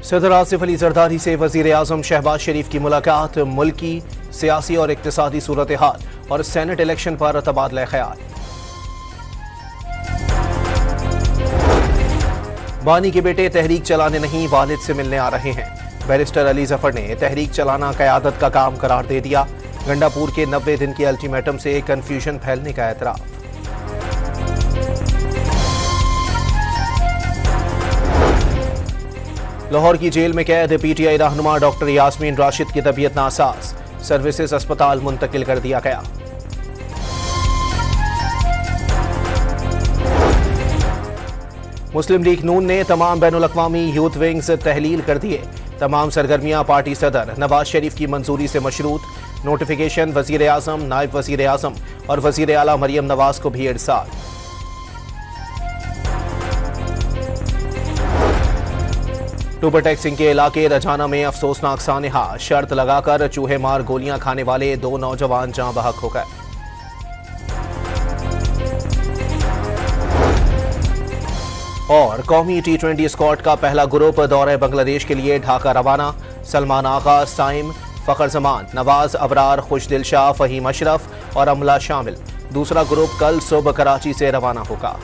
सदर आसिफ अली जरदारी से वजीर आजम शहबाज शरीफ की मुलाकात, मुल्की सियासी और इक्तिसादी सूरत हाल और सेनेट इलेक्शन पर तबादला ख्याल। बानी के बेटे तहरीक चलाने नहीं, वालिद से मिलने आ रहे हैं। बैरिस्टर अली जफर ने तहरीक चलाना क़यादत का काम करार दे दिया। गंडापुर के 90 दिन के अल्टीमेटम से कन्फ्यूजन फैलने का एतराफ। लाहौर की जेल में कैद पीटीआई रहनुमा डॉक्टर यास्मीन राशिद की तबीयत नासाज, सर्विसेज अस्पताल मुंतकिल कर दिया गया। मुस्लिम लीग नून ने तमाम बैनुल-अक़वामी यूथ विंग्स तहलील कर दिए। तमाम सरगर्मियां पार्टी सदर नवाज शरीफ की मंजूरी से मशरूत। नोटिफिकेशन वजीर आजम, नायब वजीर आजम और वजीर आला मरियम नवाज को भी इरसाल। टूबरटेक सिंह के इलाके रजाना में अफसोसनाक सानहा, शर्त लगाकर चूहे मार गोलियां खाने वाले 2 नौजवान जाँ बहक हो गए। और कौमी T20 स्क्वाड का पहला ग्रुप दौरे बांग्लादेश के लिए ढाका रवाना। सलमान आगा, साइम, फखर जमान, नवाज, अबरार, खुशदिल शाह, फहीम अशरफ और अमला शामिल। दूसरा ग्रुप कल सुबह कराची से रवाना होगा।